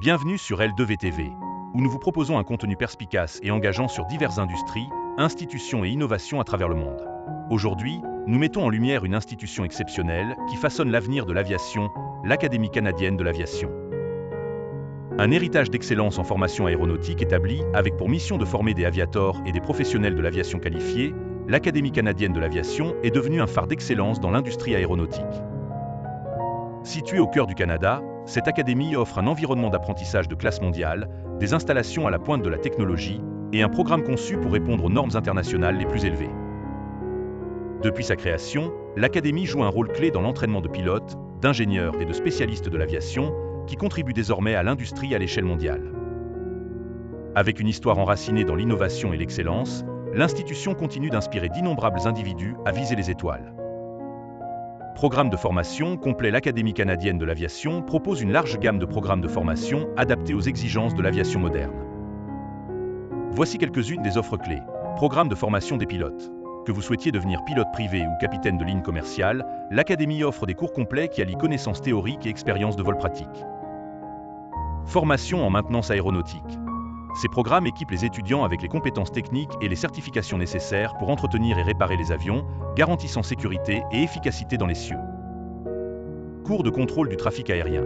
Bienvenue sur L2VTV, où nous vous proposons un contenu perspicace et engageant sur diverses industries, institutions et innovations à travers le monde. Aujourd'hui, nous mettons en lumière une institution exceptionnelle qui façonne l'avenir de l'aviation, l'Académie canadienne de l'aviation. Un héritage d'excellence en formation aéronautique établi avec pour mission de former des aviators et des professionnels de l'aviation qualifiés, l'Académie canadienne de l'aviation est devenue un phare d'excellence dans l'industrie aéronautique. Située au cœur du Canada, cette académie offre un environnement d'apprentissage de classe mondiale, des installations à la pointe de la technologie et un programme conçu pour répondre aux normes internationales les plus élevées. Depuis sa création, l'académie joue un rôle clé dans l'entraînement de pilotes, d'ingénieurs et de spécialistes de l'aviation qui contribuent désormais à l'industrie à l'échelle mondiale. Avec une histoire enracinée dans l'innovation et l'excellence, l'institution continue d'inspirer d'innombrables individus à viser les étoiles. Programme de formation complet. L'Académie canadienne de l'aviation propose une large gamme de programmes de formation adaptés aux exigences de l'aviation moderne. Voici quelques-unes des offres clés. Programme de formation des pilotes. Que vous souhaitiez devenir pilote privé ou capitaine de ligne commerciale, l'Académie offre des cours complets qui allient connaissances théoriques et expérience de vol pratique. Formation en maintenance aéronautique. Ces programmes équipent les étudiants avec les compétences techniques et les certifications nécessaires pour entretenir et réparer les avions, garantissant sécurité et efficacité dans les cieux. Cours de contrôle du trafic aérien.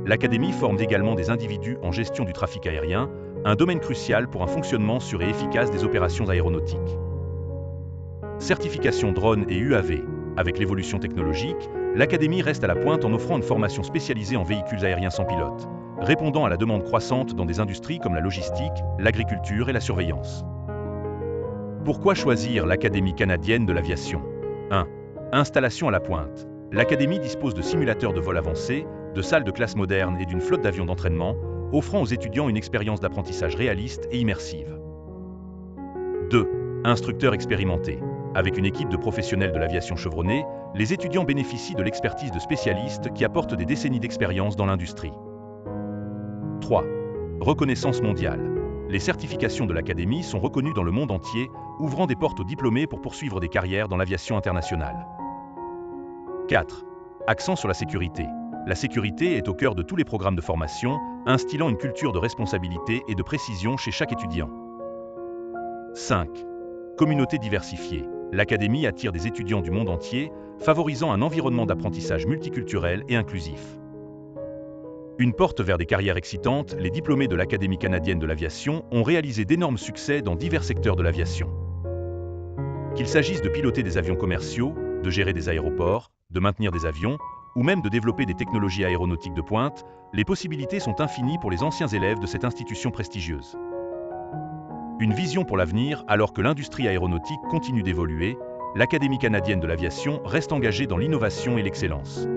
L'Académie forme également des individus en gestion du trafic aérien, un domaine crucial pour un fonctionnement sûr et efficace des opérations aéronautiques. Certification drone et UAV. Avec l'évolution technologique, l'Académie reste à la pointe en offrant une formation spécialisée en véhicules aériens sans pilote, répondant à la demande croissante dans des industries comme la logistique, l'agriculture et la surveillance. Pourquoi choisir l'Académie canadienne de l'aviation ? 1. Installation à la pointe. L'Académie dispose de simulateurs de vol avancés, de salles de classe modernes et d'une flotte d'avions d'entraînement, offrant aux étudiants une expérience d'apprentissage réaliste et immersive. 2. Instructeurs expérimentés. Avec une équipe de professionnels de l'aviation chevronnés, les étudiants bénéficient de l'expertise de spécialistes qui apportent des décennies d'expérience dans l'industrie. 3. Reconnaissance mondiale. Les certifications de l'Académie sont reconnues dans le monde entier, ouvrant des portes aux diplômés pour poursuivre des carrières dans l'aviation internationale. 4. Accent sur la sécurité. La sécurité est au cœur de tous les programmes de formation, instillant une culture de responsabilité et de précision chez chaque étudiant. 5. Communauté diversifiée. L'Académie attire des étudiants du monde entier, favorisant un environnement d'apprentissage multiculturel et inclusif. Une porte vers des carrières excitantes, les diplômés de l'Académie canadienne de l'aviation ont réalisé d'énormes succès dans divers secteurs de l'aviation. Qu'il s'agisse de piloter des avions commerciaux, de gérer des aéroports, de maintenir des avions, ou même de développer des technologies aéronautiques de pointe, les possibilités sont infinies pour les anciens élèves de cette institution prestigieuse. Une vision pour l'avenir, alors que l'industrie aéronautique continue d'évoluer, l'Académie canadienne de l'aviation reste engagée dans l'innovation et l'excellence.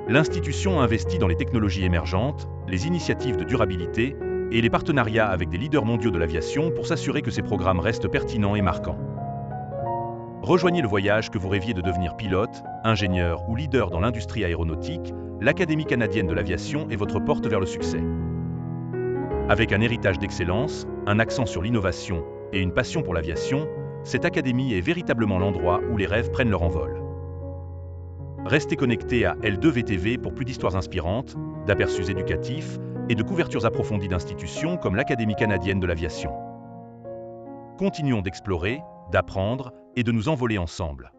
L'institution investit dans les technologies émergentes, les initiatives de durabilité et les partenariats avec des leaders mondiaux de l'aviation pour s'assurer que ces programmes restent pertinents et marquants. Rejoignez le voyage que vous rêviez de devenir pilote, ingénieur ou leader dans l'industrie aéronautique, l'Académie canadienne de l'aviation est votre porte vers le succès. Avec un héritage d'excellence, un accent sur l'innovation et une passion pour l'aviation, cette académie est véritablement l'endroit où les rêves prennent leur envol. Restez connectés à L2VTV pour plus d'histoires inspirantes, d'aperçus éducatifs et de couvertures approfondies d'institutions comme l'Académie canadienne de l'aviation. Continuons d'explorer, d'apprendre et de nous envoler ensemble.